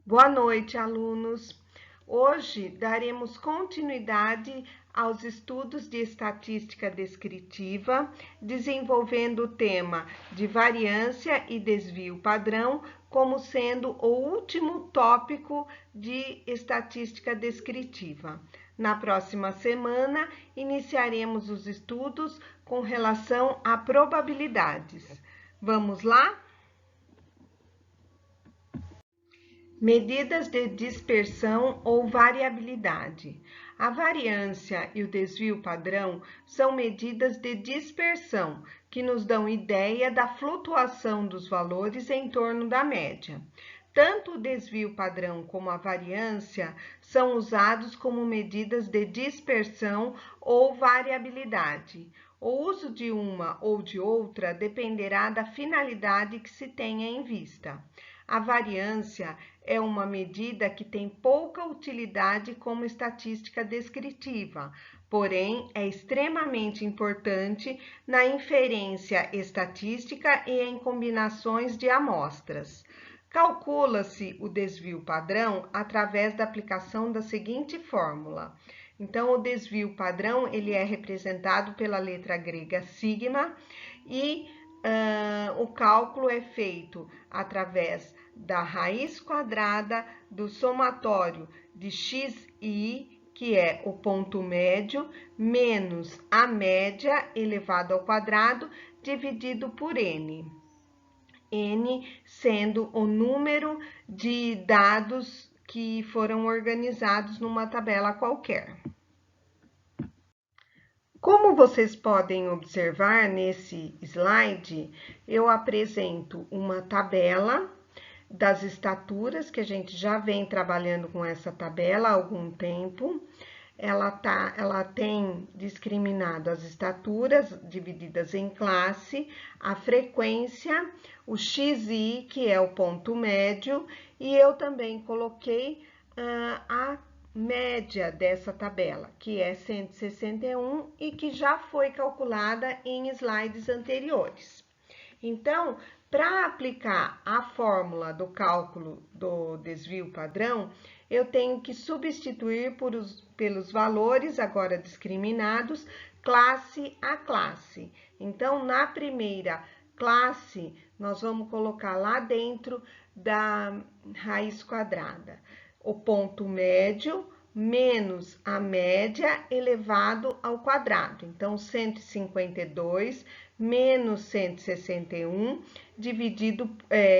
Boa noite, alunos. Hoje daremos continuidade aos estudos de estatística descritiva, desenvolvendo o tema de variância e desvio padrão como sendo o último tópico de estatística descritiva. Na próxima semana, iniciaremos os estudos com relação a probabilidades. Vamos lá? Medidas de dispersão ou variabilidade. A variância e o desvio padrão são medidas de dispersão que nos dão ideia da flutuação dos valores em torno da média. Tanto o desvio padrão como a variância são usados como medidas de dispersão ou variabilidade. O uso de uma ou de outra dependerá da finalidade que se tenha em vista. A variância é uma medida que tem pouca utilidade como estatística descritiva, porém é extremamente importante na inferência estatística e em combinações de amostras. Calcula-se o desvio padrão através da aplicação da seguinte fórmula. Então, o desvio padrão ele é representado pela letra grega sigma e o cálculo é feito através da raiz quadrada do somatório de xi, que é o ponto médio, menos a média elevado ao quadrado, dividido por n. N sendo o número de dados que foram organizados numa tabela qualquer. Como vocês podem observar nesse slide, eu apresento uma tabela das estaturas, que a gente já vem trabalhando com essa tabela há algum tempo. Ela tem discriminado as estaturas divididas em classe, a frequência, o xi, que é o ponto médio, e eu também coloquei a média dessa tabela, que é 161 e que já foi calculada em slides anteriores. Então, para aplicar a fórmula do cálculo do desvio padrão, eu tenho que substituir pelos valores agora discriminados, classe a classe. Então, na primeira classe, nós vamos colocar lá dentro da raiz quadrada o ponto médio menos a média elevado ao quadrado. Então, 152 menos 161 dividido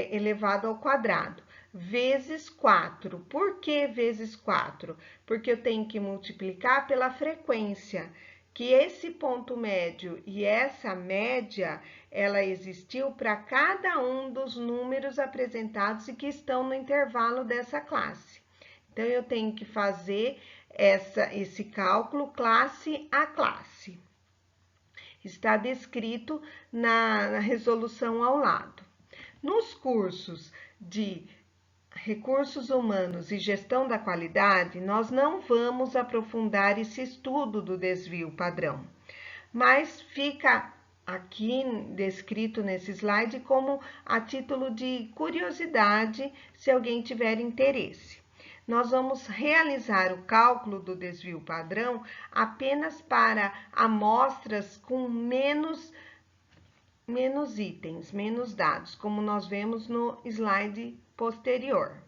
elevado ao quadrado, vezes 4. Por que vezes 4? Porque eu tenho que multiplicar pela frequência, que esse ponto médio e essa média, ela existiu para cada um dos números apresentados e que estão no intervalo dessa classe. Então, eu tenho que fazer esse cálculo classe a classe. Está descrito na resolução ao lado. Nos cursos de Recursos Humanos e Gestão da Qualidade, nós não vamos aprofundar esse estudo do desvio padrão, mas fica aqui descrito nesse slide como a título de curiosidade, se alguém tiver interesse. Nós vamos realizar o cálculo do desvio padrão apenas para amostras com menos itens, menos dados, como nós vemos no slide posterior.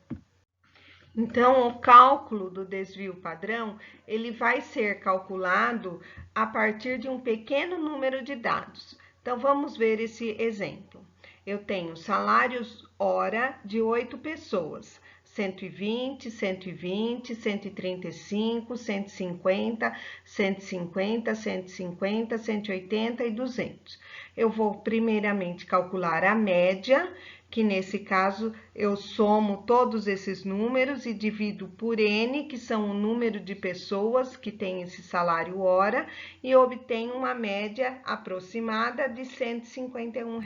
Então, o cálculo do desvio padrão, ele vai ser calculado a partir de um pequeno número de dados. Então, vamos ver esse exemplo. Eu tenho salários hora de 8 pessoas. 120, 120, 135, 150, 150, 150, 180 e 200. Eu vou primeiramente calcular a média, que nesse caso eu somo todos esses números e divido por N, que são o número de pessoas que tem esse salário hora, e obtenho uma média aproximada de R$ 151.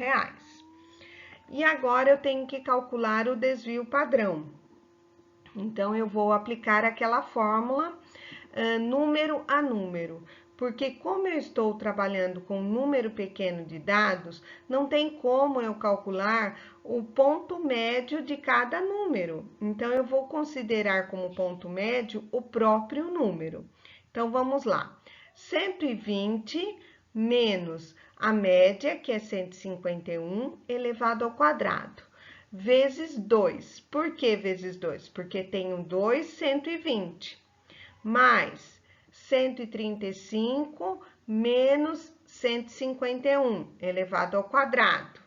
E agora eu tenho que calcular o desvio padrão. Então, eu vou aplicar aquela fórmula número a número. porque como eu estou trabalhando com um número pequeno de dados, não tem como eu calcular o ponto médio de cada número. Então, eu vou considerar como ponto médio o próprio número. Então, vamos lá. 120 menos a média, que é 151, elevado ao quadrado, vezes 2. Por que vezes 2? Porque tenho 2, 120, mais 135 menos 151, elevado ao quadrado,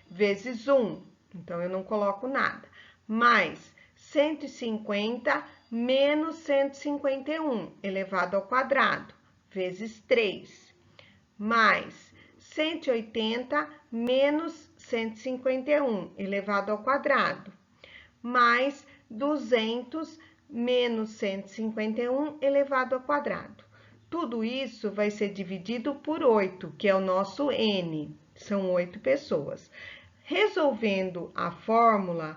vezes 1. Então, eu não coloco nada. Mais 150 menos 151, elevado ao quadrado, vezes 3. Mais 180 menos 151, elevado ao quadrado, mais 200 menos 151, elevado ao quadrado. Tudo isso vai ser dividido por 8, que é o nosso N. São 8 pessoas. Resolvendo a fórmula,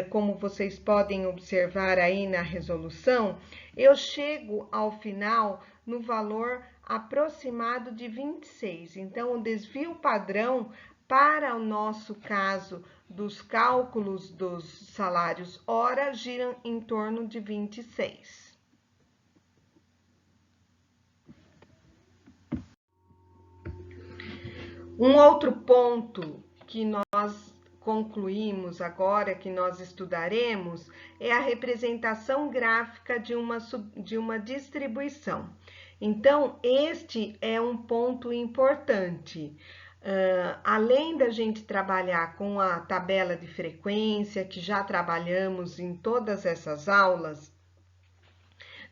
como vocês podem observar aí na resolução, eu chego ao final no valor aproximado de 26. Então, o desvio padrão para o nosso caso dos cálculos dos salários hora gira em torno de 26. Um outro ponto que nós concluímos agora, que nós estudaremos, é a representação gráfica de uma distribuição. Então, este é um ponto importante. Além da gente trabalhar com a tabela de frequência, que já trabalhamos em todas essas aulas,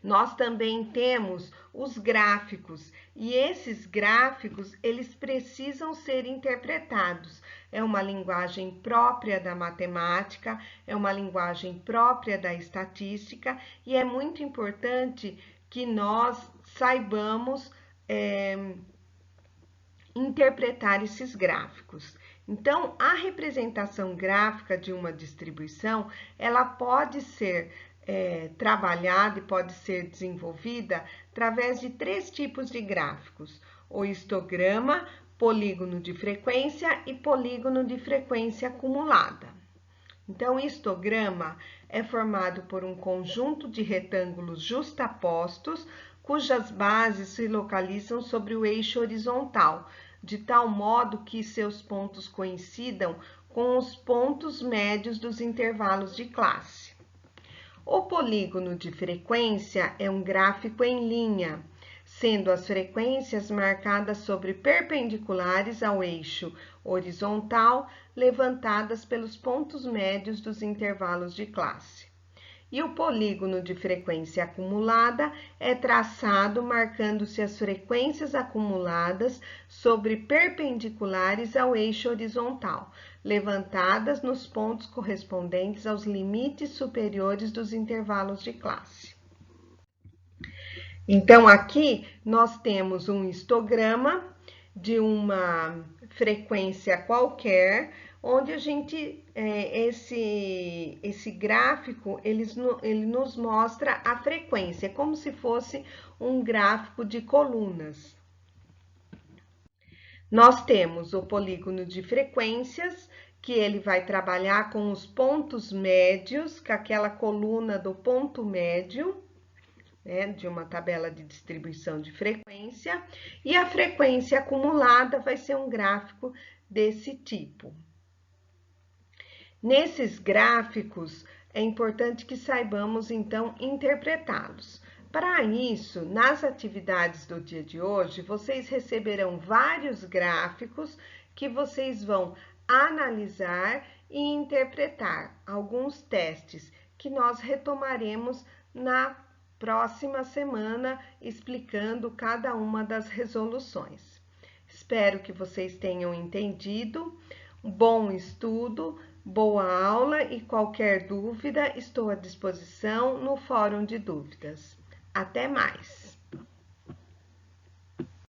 nós também temos os gráficos, e esses gráficos, eles precisam ser interpretados. É uma linguagem própria da matemática, é uma linguagem própria da estatística, e é muito importante que nós saibamos interpretar esses gráficos. Então, a representação gráfica de uma distribuição, ela pode ser trabalhada e pode ser desenvolvida através de 3 tipos de gráficos: o histograma, polígono de frequência e polígono de frequência acumulada. Então, o histograma é formado por um conjunto de retângulos justapostos, cujas bases se localizam sobre o eixo horizontal, de tal modo que seus pontos coincidam com os pontos médios dos intervalos de classe. O polígono de frequência é um gráfico em linha, sendo as frequências marcadas sobre perpendiculares ao eixo horizontal, levantadas pelos pontos médios dos intervalos de classe. E o polígono de frequência acumulada é traçado marcando-se as frequências acumuladas sobre perpendiculares ao eixo horizontal, levantadas nos pontos correspondentes aos limites superiores dos intervalos de classe. Então, aqui nós temos um histograma de uma frequência qualquer, onde a gente, esse gráfico, ele nos mostra a frequência, como se fosse um gráfico de colunas. Nós temos o polígono de frequências, que ele vai trabalhar com os pontos médios, com aquela coluna do ponto médio, de uma tabela de distribuição de frequência, e a frequência acumulada vai ser um gráfico desse tipo. Nesses gráficos, é importante que saibamos, então, interpretá-los. Para isso, nas atividades do dia de hoje, vocês receberão vários gráficos que vocês vão analisar e interpretar alguns testes que nós retomaremos na próxima semana, explicando cada uma das resoluções. Espero que vocês tenham entendido. Bom estudo, boa aula, e qualquer dúvida estou à disposição no Fórum de Dúvidas. Até mais!